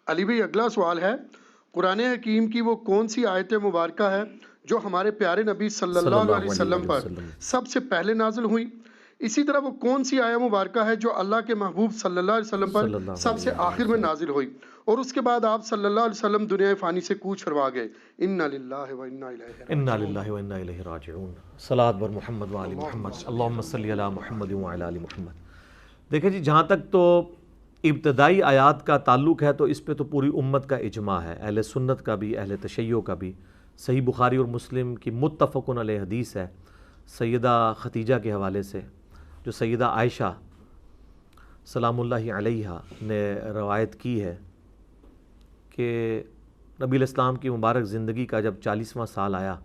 علی بھائی اگلا سوال ہے، قرآن حکیم کی وہ کون سی آیت مبارکہ ہے جو ہمارے پیارے نبی صلی صلی اللہ اللہ علیہ علیہ وسلم وآلہ پر وسلم۔ سب سے پہلے نازل ہوئی؟ اسی طرح وہ کون سی آیت مبارکہ ہے جو اللہ کے محبوب صلی اللہ علیہ وسلم پر صلی اللہ سب علیہ سے وآلہ آخر میں وسلم۔ نازل ہوئی اور اس کے بعد آپ صلی اللہ علیہ وسلم دنیا فانی سے کوچ فرما گئے؟ انا للہ و انا الیہ انا راجعون۔ للہ و انا الیہ راجعون۔ صلاۃ بر محمد و آل محمد، اللہم صلی علی محمد و علی آل محمد۔ دیکھیں جی، جہاں تک تو ابتدائی آیات کا تعلق ہے تو اس پہ تو پوری امت کا اجماع ہے، اہل سنت کا بھی، اہل تشیع کا بھی۔ صحیح بخاری اور مسلم کی متفق علیہ حدیث ہے سیدہ ختیجہ کے حوالے سے، جو سیدہ عائشہ سلام اللہ علیہا نے روایت کی ہے کہ نبی الاسلام کی مبارک زندگی کا جب 40واں سال آیا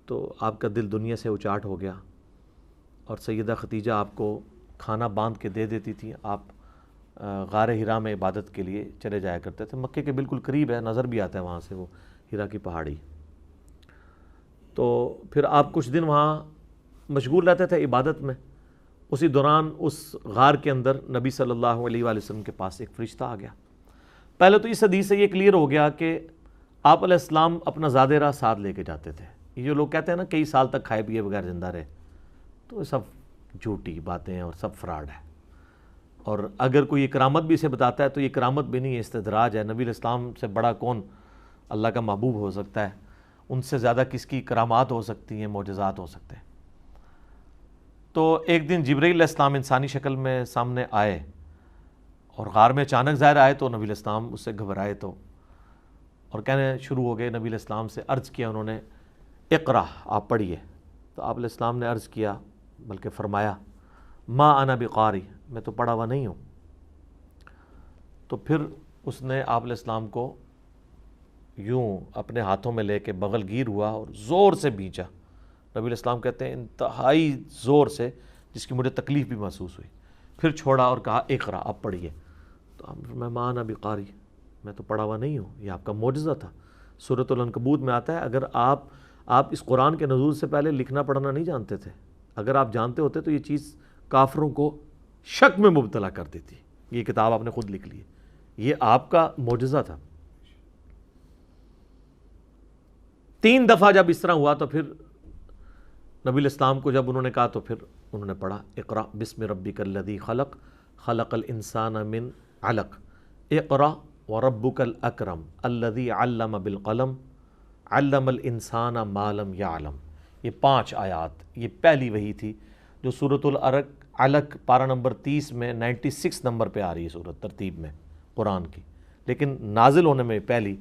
تو آپ کا دل دنیا سے اچاٹ ہو گیا، اور سیدہ ختیجہ آپ کو کھانا باندھ کے دے دیتی تھی، آپ غار ہرا میں عبادت کے لیے چلے جایا کرتے تھے۔ مکے کے بالکل قریب ہے، نظر بھی آتا ہے وہاں سے وہ ہرا کی پہاڑی۔ تو پھر آپ کچھ دن وہاں مشغول رہتے تھے عبادت میں، اسی دوران اس غار کے اندر نبی صلی اللہ علیہ وآلہ وسلم کے پاس ایک فرشتہ آ گیا۔ پہلے تو اس حدیث سے یہ کلیئر ہو گیا کہ آپ علیہ السلام اپنا زاد راہ ساتھ لے کے جاتے تھے۔ یہ جو لوگ کہتے ہیں نا کئی سال تک کھائے پیے بغیر زندہ رہے، تو یہ سب جھوٹی باتیں ہیں اور سب فراڈ ہے۔ اور اگر کوئی یہ کرامت بھی اسے بتاتا ہے تو یہ کرامت بھی نہیں ہے، استدراج ہے۔ نبی علیہ السلام سے بڑا کون اللہ کا محبوب ہو سکتا ہے؟ ان سے زیادہ کس کی کرامات ہو سکتی ہیں، معجزات ہو سکتے ہیں۔ تو ایک دن جبرائیل علیہ السلام انسانی شکل میں سامنے آئے اور غار میں اچانک ظاہر آئے، تو نبی علیہ السلام اس سے گھبرائے تو اور کہنے شروع ہو گئے۔ نبی علیہ السلام سے عرض کیا انہوں نے، اقرا، آپ پڑھیے۔ تو آپ علیہ السلام نے عرض کیا، بلکہ فرمایا، ما انا بقاری، میں تو پڑھا ہوا نہیں ہوں۔ تو پھر اس نے آپ علیہ السلام کو یوں اپنے ہاتھوں میں لے کے بغل گیر ہوا اور زور سے بھینچا۔ نبی علیہ السلام کہتے ہیں انتہائی زور سے، جس کی مجھے تکلیف بھی محسوس ہوئی۔ پھر چھوڑا اور کہا اقرا، آپ پڑھیے۔ تو میں ما انا بقاری، میں تو پڑھا ہوا نہیں ہوں۔ یہ آپ کا معجزہ تھا۔ سورۃ العنکبوت میں آتا ہے، اگر آپ اس قرآن کے نزول سے پہلے لکھنا پڑھنا نہیں جانتے تھے، اگر آپ جانتے ہوتے تو یہ چیز کافروں کو شک میں مبتلا کر دیتی۔ یہ کتاب آپ نے خود لکھ لی ہے، یہ آپ کا معجزہ تھا۔ 3 دفعہ جب اس طرح ہوا تو پھر نبی علیہ السلام کو جب انہوں نے کہا تو پھر انہوں نے پڑھا، اقرا بسم ربک الذی خلق، خلق الانسان من علق، اقرا وربک الاکرم الذی علم بالقلم، علم الانسان ما لم یعلم۔ یہ 5 آیات، یہ پہلی وحی تھی جو سورۃ علق پارہ نمبر 30 میں 96 نمبر پہ آ رہی ہے سورت ترتیب میں قرآن کی، لیکن نازل ہونے میں پہلی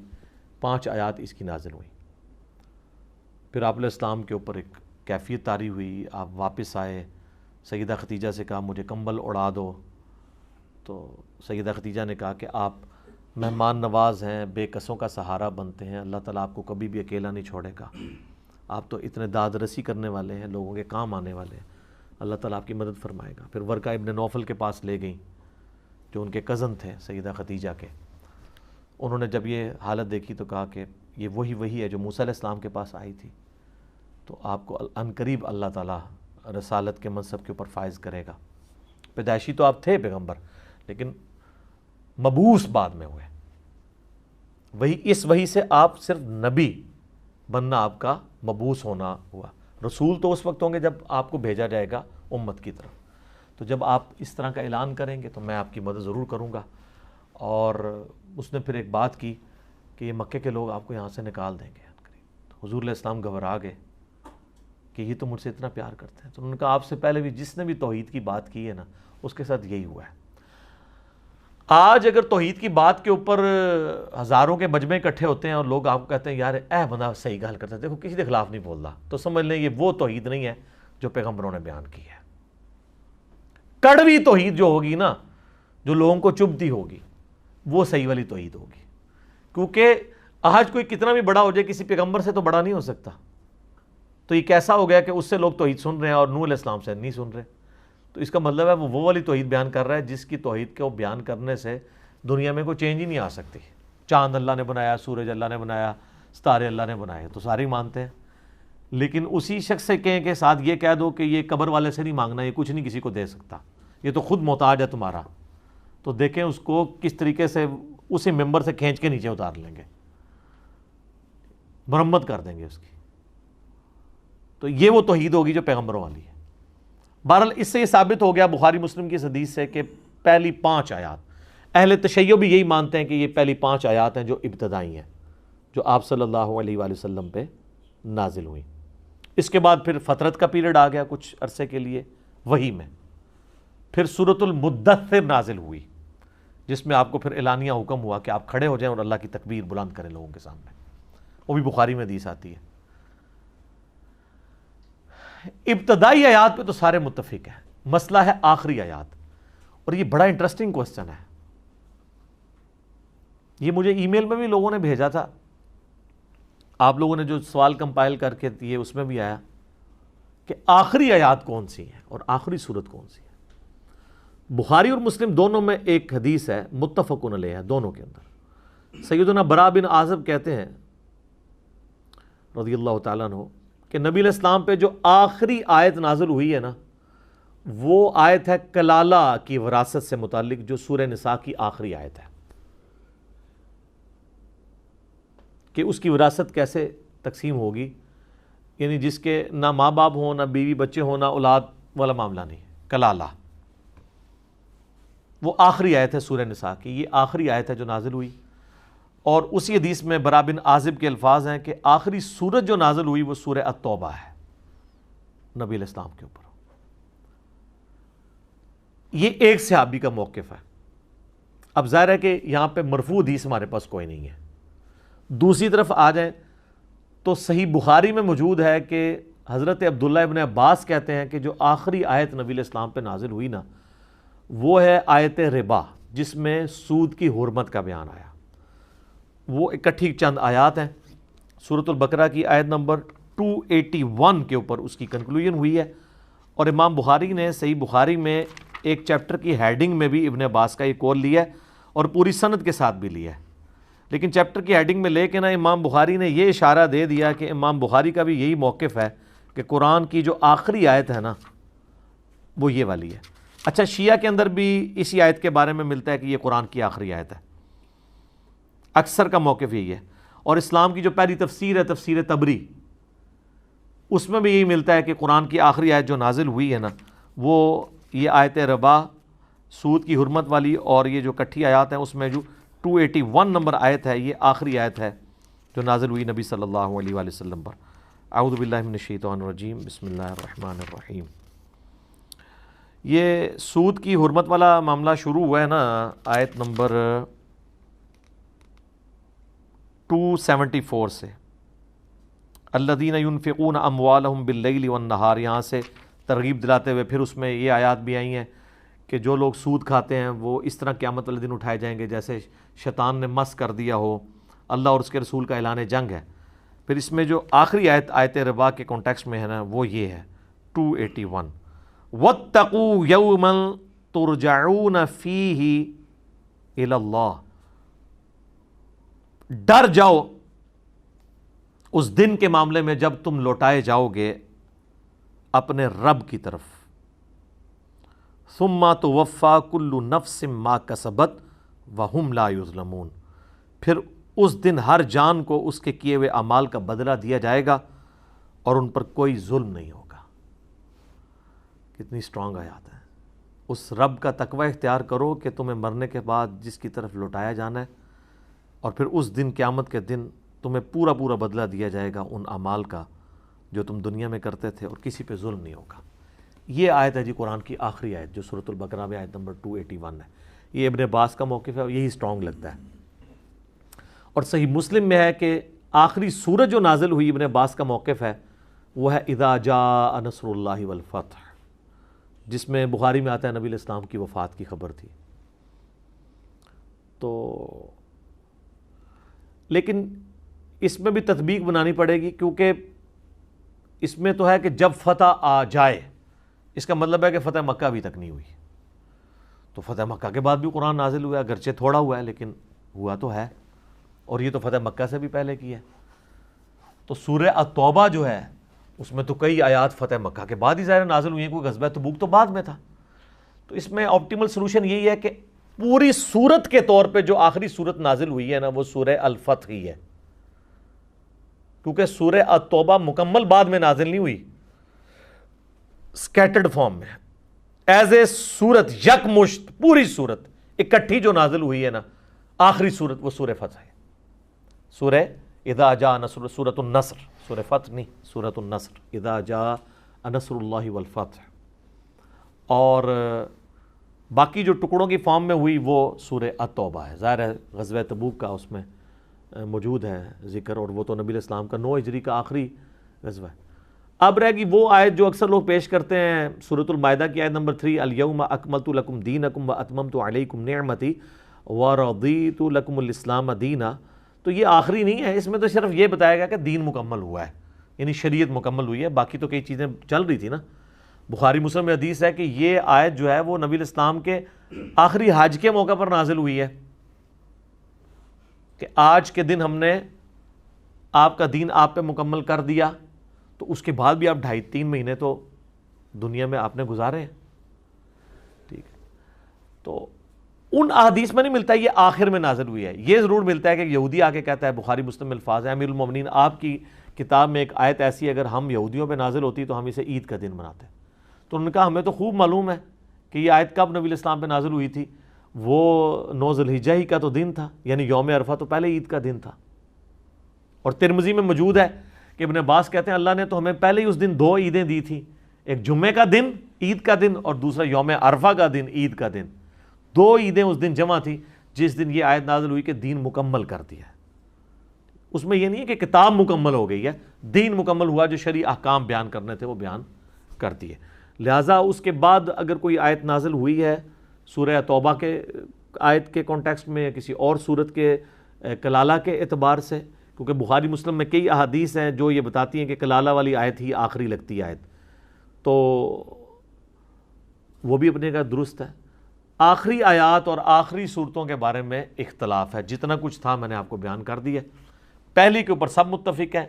5 آیات اس کی نازل ہوئی۔ پھر آپ علیہ السلام کے اوپر ایک کیفیت طاری ہوئی، آپ واپس آئے، سیدہ ختیجہ سے کہا مجھے کمبل اڑا دو، تو سیدہ ختیجہ نے کہا کہ آپ مہمان نواز ہیں، بے کسوں کا سہارا بنتے ہیں، اللہ تعالیٰ آپ کو کبھی بھی اکیلا نہیں چھوڑے گا، آپ تو اتنے داد رسی کرنے والے ہیں، لوگوں کے کام آنے والے ہیں، اللہ تعالیٰ آپ کی مدد فرمائے گا۔ پھر ورقہ ابن نوفل کے پاس لے گئیں، جو ان کے کزن تھے سیدہ ختیجہ کے۔ انہوں نے جب یہ حالت دیکھی تو کہا کہ یہ وہی ہے جو موسیٰ علیہ السلام کے پاس آئی تھی، تو آپ کو عنقریب اللہ تعالیٰ رسالت کے منصب کے اوپر فائز کرے گا۔ پیدائشی تو آپ تھے پیغمبر، لیکن مبعوث بعد میں ہوئے۔ اس وحی سے آپ صرف نبی بننا آپ کا مبعوث ہونا ہوا۔ رسول تو اس وقت ہوں گے جب آپ کو بھیجا جائے گا امت کی طرف۔ تو جب آپ اس طرح کا اعلان کریں گے تو میں آپ کی مدد ضرور کروں گا۔ اور اس نے پھر ایک بات کی کہ یہ مکے کے لوگ آپ کو یہاں سے نکال دیں گے۔ تو حضور علیہ السلام گھبرا گئے کہ یہ تو مجھ سے اتنا پیار کرتے ہیں۔ تو انہوں نے کہا آپ سے پہلے بھی جس نے بھی توحید کی بات کی ہے نا، اس کے ساتھ یہی ہوا ہے۔ آج اگر توحید کی بات کے اوپر ہزاروں کے مجمع اکٹھے ہوتے ہیں اور لوگ آپ کو کہتے ہیں یار اے بندہ صحیح گل کرتا ہے، دیکھو کسی کے خلاف نہیں بول رہا، تو سمجھ لیں یہ وہ توحید نہیں ہے جو پیغمبروں نے بیان کی ہے۔ کڑوی توحید جو ہوگی نا، جو لوگوں کو چبھتی ہوگی، وہ صحیح والی توحید ہوگی۔ کیونکہ آج کوئی کتنا بھی بڑا ہو جائے کسی پیغمبر سے تو بڑا نہیں ہو سکتا۔ تو یہ کیسا ہو گیا کہ اس سے لوگ توحید سن رہے ہیں اور نوح علیہ السلام سے نہیں سن رہے؟ تو اس کا مطلب ہے وہ والی توحید بیان کر رہا ہے جس کی توحید کو بیان کرنے سے دنیا میں کوئی چینج ہی نہیں آ سکتی۔ چاند اللہ نے بنایا، سورج اللہ نے بنایا، ستارے اللہ نے بنائے، تو سارے مانتے ہیں۔ لیکن اسی شخص سے کہیں کہ ساتھ یہ کہہ دو کہ یہ قبر والے سے نہیں مانگنا، یہ کچھ نہیں کسی کو دے سکتا، یہ تو خود محتاج ہے تمہارا، تو دیکھیں اس کو کس طریقے سے اسے ممبر سے کھینچ کے نیچے اتار لیں گے، مرمت کر دیں گے اس کی. تو یہ وہ توحید ہوگی جو پیغمبروں والی ہے. بہرحال اس سے یہ ثابت ہو گیا بخاری مسلم کی اس حدیث سے کہ پہلی 5 آیات، اہل تشیع بھی یہی مانتے ہیں کہ یہ پہلی 5 آیات ہیں جو ابتدائی ہیں، جو آپ صلی اللہ علیہ وآلہ وسلم پہ نازل ہوئی. اس کے بعد پھر فترت کا پیریڈ آ گیا کچھ عرصے کے لیے وحی میں. پھر سورۃ المدثر نازل ہوئی، جس میں آپ کو پھر اعلانیہ حکم ہوا کہ آپ کھڑے ہو جائیں اور اللہ کی تکبیر بلند کریں لوگوں کے سامنے. وہ بھی بخاری میں حدیث آتی ہے. ابتدائی آیات پہ تو سارے متفق ہیں، مسئلہ ہے آخری آیات. اور یہ بڑا انٹرسٹنگ کوسچن ہے. یہ مجھے ای میل میں بھی لوگوں نے بھیجا تھا، آپ لوگوں نے جو سوال کمپائل کر کے دیے اس میں بھی آیا کہ آخری آیات کون سی ہیں اور آخری صورت کون سی ہے. بخاری اور مسلم دونوں میں ایک حدیث ہے متفقن علیہ ہے دونوں کے اندر. سیدنا برا بن عازب کہتے ہیں رضی اللہ تعالیٰ عنہ کہ نبی علیہ السلام پہ جو آخری آیت نازل ہوئی ہے نا، وہ آیت ہے کلالہ کی وراثت سے متعلق، جو سورہ نساء کی آخری آیت ہے، کہ اس کی وراثت کیسے تقسیم ہوگی. یعنی جس کے نہ ماں باپ ہوں، نہ بیوی بچے ہوں، نہ اولاد والا معاملہ نہیں، کلالہ. وہ آخری آیت ہے سورہ نساء کی، یہ آخری آیت ہے جو نازل ہوئی. اور اسی حدیث میں برا بن عازب کے الفاظ ہیں کہ آخری سورت جو نازل ہوئی وہ سورہ التوبہ ہے نبی علیہ السلام کے اوپر. یہ ایک صحابی کا موقف ہے. اب ظاہر ہے کہ یہاں پہ مرفوع حدیث ہمارے پاس کوئی نہیں ہے. دوسری طرف آ جائیں تو صحیح بخاری میں موجود ہے کہ حضرت عبداللہ ابن عباس کہتے ہیں کہ جو آخری آیت نبی علیہ السلام پہ نازل ہوئی نا، وہ ہے آیت ربا، جس میں سود کی حرمت کا بیان آیا. وہ اکٹھی چند آیات ہیں. سورۃ البقرہ کی آیت نمبر 281 کے اوپر اس کی کنکلوژن ہوئی ہے. اور امام بخاری نے صحیح بخاری میں ایک چیپٹر کی ہیڈنگ میں بھی ابن عباس کا یہ قول لیا ہے اور پوری سند کے ساتھ بھی لیا ہے. لیکن چیپٹر کی ہیڈنگ میں لے کے نا امام بخاری نے یہ اشارہ دے دیا کہ امام بخاری کا بھی یہی موقف ہے کہ قرآن کی جو آخری آیت ہے نا وہ یہ والی ہے. اچھا، شیعہ کے اندر بھی اسی آیت کے بارے میں ملتا ہے کہ یہ قرآن کی آخری آیت ہے. اکثر کا موقف یہی ہے. اور اسلام کی جو پہلی تفسیر ہے تفسیر تبری، اس میں بھی یہی ملتا ہے کہ قرآن کی آخری آیت جو نازل ہوئی ہے نا، وہ یہ آیت ربا، سود کی حرمت والی، اور یہ جو کٹھی آیات ہیں اس میں جو 281 نمبر آیت ہے، یہ آخری آیت ہے جو نازل ہوئی نبی صلی اللہ علیہ وآلہ وسلم پر. اعوذ باللہ من الشیطان الرجیم، بسم اللہ الرحمن الرحیم. یہ سود کی حرمت والا معاملہ شروع ہوا ہے نا آیت نمبر 274 سے. الذین ینفقون اموالہم باللیل والنہار، یہاں سے ترغیب دلاتے ہوئے پھر اس میں یہ آیات بھی آئی ہیں کہ جو لوگ سود کھاتے ہیں وہ اس طرح قیامت والے دن اٹھائے جائیں گے جیسے شیطان نے مس کر دیا ہو. اللہ اور اس کے رسول کا اعلان جنگ ہے. پھر اس میں جو آخری آیت آیت ربا کے کانٹیکسٹ میں ہے نا، وہ یہ ہے 281. وَاتَّقُوا يَوْمًا تُرْجَعُونَ فِيهِ إِلَى اللَّهِ، ڈر جاؤ اس دن کے معاملے میں جب تم لوٹائے جاؤ گے اپنے رب کی طرف. ثُمَّ تُوَفَّى كُلُّ نَفْسٍ مَا كَسَبَتْ وَهُمْ لَا يُظْلَمُونَ، پھر اس دن ہر جان کو اس کے کیے ہوئے اعمال کا بدلہ دیا جائے گا اور ان پر کوئی ظلم نہیں ہوگا. کتنی سٹرونگ آیات ہے. اس رب کا تقوی اختیار کرو کہ تمہیں مرنے کے بعد جس کی طرف لوٹایا جانا ہے، اور پھر اس دن قیامت کے دن تمہیں پورا پورا بدلہ دیا جائے گا ان اعمال کا جو تم دنیا میں کرتے تھے، اور کسی پہ ظلم نہیں ہوگا. یہ آیت ہے جی قرآن کی آخری آیت جو سورۃ البقرہ میں آیت نمبر 281 ہے. یہ ابن عباس کا موقف ہے اور یہی سٹرونگ لگتا ہے. اور صحیح مسلم میں ہے کہ آخری سورت جو نازل ہوئی ابن عباس کا موقف ہے وہ ہے اذا جاء نصر اللہ والفتح، جس میں بخاری میں آتا ہے نبی علیہ السلام کی وفات کی خبر تھی. تو لیکن اس میں بھی تطبیق بنانی پڑے گی، کیونکہ اس میں تو ہے کہ جب فتح آ جائے، اس کا مطلب ہے کہ فتح مکہ ابھی تک نہیں ہوئی. تو فتح مکہ کے بعد بھی قرآن نازل ہوا ہے، اگرچہ تھوڑا ہوا ہے لیکن ہوا تو ہے، اور یہ تو فتح مکہ سے بھی پہلے کی ہے. تو سورہ التوبہ جو ہے اس میں تو کئی آیات فتح مکہ کے بعد ہی ظاہر نازل ہوئی ہیں، کوئی غزوہ تبوک تو بعد میں تھا. تو اس میں آپٹیمل سلوشن یہی ہے کہ پوری سورت کے طور پہ جو آخری سورت نازل ہوئی ہے نا وہ سورہ الفتح ہی ہے، کیونکہ سورہ التوبہ مکمل بعد میں نازل نہیں ہوئی، سکیٹرڈ فارم میں ایز اے سورت یک مشت پوری سورت اکٹھی جو نازل ہوئی ہے نا آخری سورت وہ سورہ فتح ہے، سورہ اذا جاء نصر، سورۃ النصر، سورہ فتح نہیں، سورۃ النصر، اذا جاء نصر اللہ والفتح۔ اور باقی جو ٹکڑوں کی فارم میں ہوئی وہ سورہ التوبہ ہے، ظاہر ہے غزوہ تبوک کا اس میں موجود ہے ذکر، اور وہ تو نبی علیہ السلام کا 9 ہجری کا آخری غزوہ ہے۔ اب رہ گی وہ آیت جو اکثر لوگ پیش کرتے ہیں، سورۃ المائدہ کی آیت نمبر 3، الیوم اکملت لکم دینکم واتممت علیکم نعمتی ورضیت لکم الاسلام دینا۔ تو یہ آخری نہیں ہے، اس میں تو صرف یہ بتایا گیا کہ دین مکمل ہوا ہے، یعنی شریعت مکمل ہوئی ہے، باقی تو کئی چیزیں چل رہی تھی نا۔ بخاری مسلم میں حدیث ہے کہ یہ آیت جو ہے وہ نبی علیہ السلام کے آخری حج کے موقع پر نازل ہوئی ہے کہ آج کے دن ہم نے آپ کا دین آپ پہ مکمل کر دیا، تو اس کے بعد بھی آپ 2.5-3 مہینے تو دنیا میں آپ نے گزارے ہیں، ٹھیک ہے۔ تو ان احادیث میں نہیں ملتا یہ آخر میں نازل ہوئی ہے، یہ ضرور ملتا ہے کہ یہودی آ کے کہتا ہے، بخاری مسلم میں الفاظ ہے، امیر المومنین آپ کی کتاب میں ایک آیت ایسی اگر ہم یہودیوں پہ نازل ہوتی تو ہم اسے عید کا دن مناتے۔ تو انہوں نے کہا ہمیں تو خوب معلوم ہے کہ یہ آیت کب نبی علیہ السلام پہ نازل ہوئی تھی، وہ 9 ذی الحجہ ہی کا تو دن تھا، یعنی یوم عرفہ تو پہلے عید کا دن تھا۔ اور ترمذی میں موجود ہے کہ ابن عباس کہتے ہیں اللہ نے تو ہمیں پہلے ہی اس دن 2 عیدیں دی تھیں، ایک جمعے کا دن عید کا دن اور دوسرا یوم عرفہ کا دن عید کا دن، 2 عیدیں اس دن جمع تھی جس دن یہ آیت نازل ہوئی کہ دین مکمل کر دیا ہے۔ اس میں یہ نہیں ہے کہ کتاب مکمل ہو گئی ہے، دین مکمل ہوا، جو شرعی احکام بیان کرنے تھے وہ بیان کر دیے۔ لہٰذا اس کے بعد اگر کوئی آیت نازل ہوئی ہے سورہ توبہ کے آیت کے کانٹیکسٹ میں یا کسی اور صورت کے کلالہ کے اعتبار سے، کیونکہ بخاری مسلم میں کئی احادیث ہیں جو یہ بتاتی ہیں کہ کلالہ والی آیت ہی آخری لگتی ہے آیت، تو وہ بھی اپنے کا درست ہے۔ آخری آیات اور آخری صورتوں کے بارے میں اختلاف ہے، جتنا کچھ تھا میں نے آپ کو بیان کر دیا۔ پہلی کے اوپر سب متفق ہیں،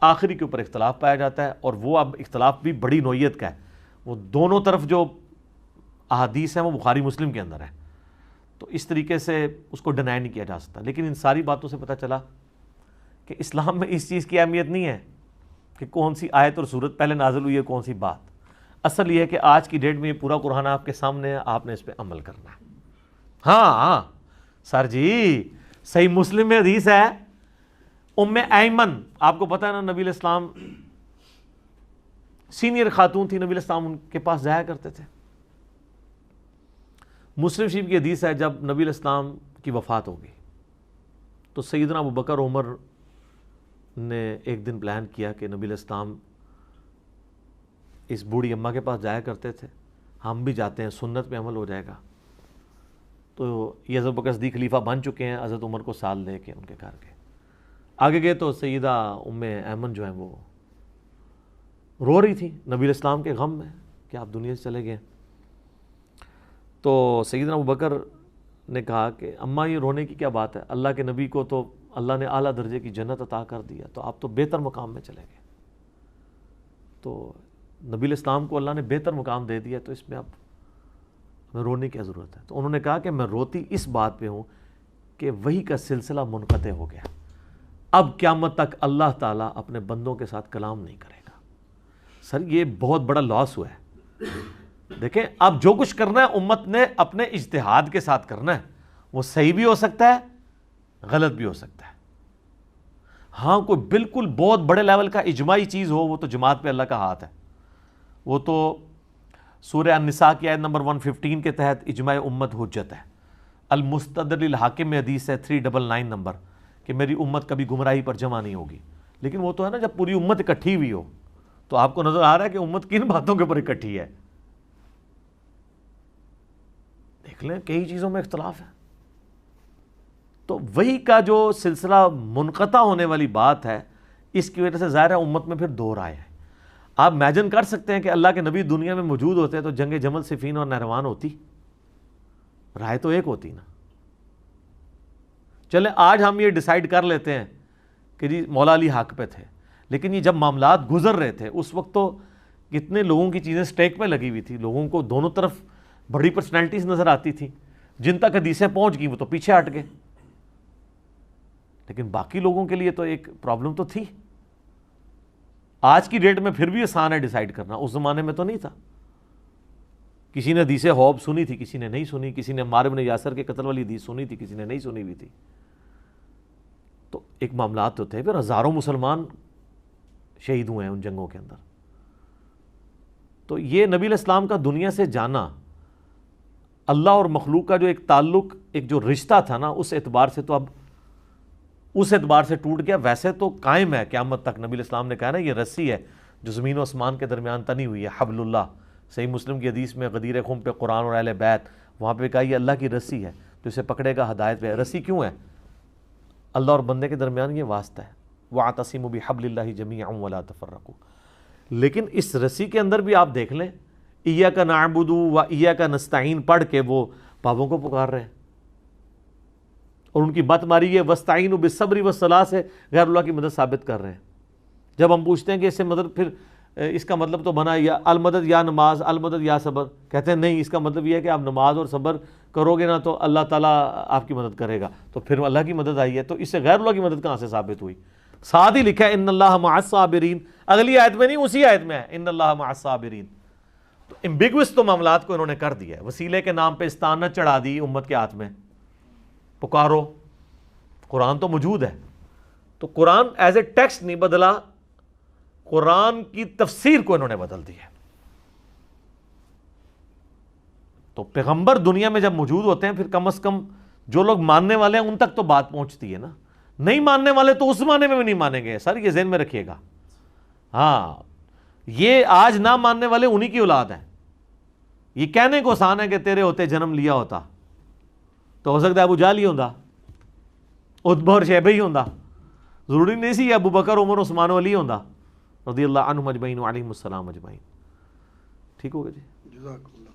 آخری کے اوپر اختلاف پایا جاتا ہے، اور وہ اب اختلاف بھی بڑی نوعیت کا ہے، وہ دونوں طرف جو احادیث ہیں وہ بخاری مسلم کے اندر ہے، تو اس طریقے سے اس کو ڈینائی نہیں کیا جا سکتا۔ لیکن ان ساری باتوں سے پتہ چلا کہ اسلام میں اس چیز کی اہمیت نہیں ہے کہ کون سی آیت اور صورت پہلے نازل ہوئی ہے، کون سی بات۔ اصل یہ ہے کہ آج کی ڈیٹ میں یہ پورا قرآن آپ کے سامنے ہے، آپ نے اس پہ عمل کرنا ہے۔ ہاں سر جی، صحیح مسلم میں حدیث ہے، ام ایمن، آپ کو پتہ ہے نا نبی علیہ السلام سینئر خاتون تھی، نبی علیہ السلام ان کے پاس جایا کرتے تھے۔ مسلم شریف کی حدیث ہے جب نبی علیہ السلام کی وفات ہو گئی تو سیدنا ابوبکر عمر نے ایک دن پلان کیا کہ نبی علیہ السلام اس بوڑھی اماں کے پاس جایا کرتے تھے، ہم بھی جاتے ہیں، سنت پہ عمل ہو جائے گا۔ تو یہ حضرت ابوبکر صدیق خلیفہ بن چکے ہیں، حضرت عمر کو سال لے کے ان کے گھر گئے، آگے گئے تو سیدہ ام ایمن جو ہیں وہ رو رہی تھی نبی علیہ السلام کے غم میں کہ آپ دنیا سے چلے گئے۔ تو سیدنا ابوبکر نے کہا کہ اماں یہ رونے کی کیا بات ہے، اللہ کے نبی کو تو اللہ نے اعلیٰ درجے کی جنت عطا کر دیا، تو آپ تو بہتر مقام میں چلے گئے، تو نبی علیہ السلام کو اللہ نے بہتر مقام دے دیا، تو اس میں اب ہمیں رونے کی ضرورت ہے۔ تو انہوں نے کہا کہ میں روتی اس بات پہ ہوں کہ وحی کا سلسلہ منقطع ہو گیا، اب قیامت تک اللہ تعالیٰ اپنے بندوں کے ساتھ کلام نہیں کرے گا۔ سر یہ بہت بڑا لاس ہوا ہے۔ دیکھیں اب جو کچھ کرنا ہے امت نے اپنے اجتہاد کے ساتھ کرنا ہے، وہ صحیح بھی ہو سکتا ہے، غلط بھی ہو سکتا ہے۔ ہاں کوئی بالکل بہت بڑے لیول کا اجماعی چیز ہو، وہ تو جماعت پہ اللہ کا ہاتھ ہے، وہ تو سورہ النساء کی آیت نمبر 115 کے تحت اجماع امت حجت ہے۔ المستدرک للحاکم میں حدیث ہے 399 نمبر کہ میری امت کبھی گمراہی پر جمع نہیں ہوگی۔ لیکن وہ تو ہے نا جب پوری امت اکٹھی ہوئی ہو، تو آپ کو نظر آ رہا ہے کہ امت کن باتوں کے اوپر اکٹھی ہے؟ دیکھ لیں کئی چیزوں میں اختلاف ہے۔ تو وہی کا جو سلسلہ منقطع ہونے والی بات ہے، اس کی وجہ سے ظاہر ہے امت میں پھر 2 رائے ہیں۔ آپ امیجن کر سکتے ہیں کہ اللہ کے نبی دنیا میں موجود ہوتے تو جنگ جمل، صفین اور نہروان ہوتی؟ رائے تو ایک ہوتی نا۔ چلیں آج ہم یہ ڈیسائیڈ کر لیتے ہیں کہ جی مولا علی حق پہ تھے، لیکن یہ جب معاملات گزر رہے تھے اس وقت تو کتنے لوگوں کی چیزیں سٹیک پہ لگی ہوئی تھی، لوگوں کو دونوں طرف بڑی پرسنالٹیز نظر آتی تھی، جن تک حدیثیں پہنچ گئیں وہ تو پیچھے ہٹ گئے، لیکن باقی لوگوں کے لیے تو ایک پرابلم تو تھی۔ آج کی ڈیٹ میں پھر بھی آسان ہے ڈیسائیڈ کرنا، اس زمانے میں تو نہیں تھا۔ کسی نے حدیث حوب سنی تھی، کسی نے نہیں سنی، کسی نے عمار بن یاسر کے قتل والی حدیث سنی تھی، کسی نے نہیں سنی ہوئی تھی۔ تو ایک معاملات تو تھے، پھر ہزاروں مسلمان شہید ہوئے ہیں ان جنگوں کے اندر۔ تو یہ نبی علیہ السلام کا دنیا سے جانا، اللہ اور مخلوق کا جو ایک تعلق، ایک جو رشتہ تھا نا، اس اعتبار سے تو اب اس اعتبار سے ٹوٹ گیا۔ ویسے تو قائم ہے قیامت تک، نبی علیہ السلام نے کہا نا یہ رسی ہے جو زمین و آسمان کے درمیان تنی ہوئی ہے، حبل اللہ۔ صحیح مسلم کی حدیث میں غدیر خم پہ قرآن اور اہل بیت، وہاں پہ کہا یہ اللہ کی رسی ہے، جو اسے پکڑے گا ہدایت پہ۔ رسی کیوں ہے؟ اللہ اور بندے کے درمیان یہ واسطہ ہے، وَاعْتَصِمُوا بِحَبْلِ اللَّهِ جَمِيعًا وَلَا تَفَرَّقُوا۔ لیکن اس رسی کے اندر بھی آپ دیکھ لیں، ایاک نعبد و ایاک نستعین پڑھ کے وہ بابوں کو پکار رہے ہیں، اور ان کی بات ماری ہے وستعینوا بالصبر والصلاۃ سے غیر اللہ کی مدد ثابت کر رہے ہیں۔ جب ہم پوچھتے ہیں کہ اس سے مدد، پھر اس کا مطلب تو بنا یا المدد یا نماز، المدد یا صبر، کہتے ہیں نہیں، اس کا مطلب یہ ہے کہ آپ نماز اور صبر کرو گے نا تو اللہ تعالیٰ آپ کی مدد کرے گا، تو پھر اللہ کی مدد آئی ہے، تو اس سے غیر اللہ کی مدد کہاں سے ثابت ہوئی؟ ساتھ ہی لکھا ہے ان اللہ مع الصابرین، اگلی آیت میں نہیں اسی آیت میں ہے ان اللہ مع الصابرین۔ تو امبیگوس تو معاملات کو انہوں نے کر دیا ہے، وسیلے کے نام پہ استانت چڑھا دی امت کے ہاتھ میں، پکارو۔ قرآن تو موجود ہے، تو قرآن ایز اے ٹیکسٹ نہیں بدلا، قرآن کی تفسیر کو انہوں نے بدل دیا۔ تو پیغمبر دنیا میں جب موجود ہوتے ہیں، پھر کم از کم جو لوگ ماننے والے ہیں ان تک تو بات پہنچتی ہے نا۔ نہیں ماننے والے تو اس زمانے میں بھی نہیں مانیں گے، سر یہ ذہن میں رکھیے گا۔ ہاں، یہ آج نہ ماننے والے انہی کی اولاد ہیں۔ یہ کہنے کو آسان ہے کہ تیرے ہوتے جنم لیا ہوتا تو ہو سکتا ہے ابو جہل ہی ہوندا، عتبہ اور شیبہ ہی ہوندا، ضروری نہیں سی ابو بکر عمر عثمان و علی ہوندا رضی اللہ عنہم اجمعین وعلیہم السلام اجمعین۔ ٹھیک ہوگا جی؟ جزاک اللہ۔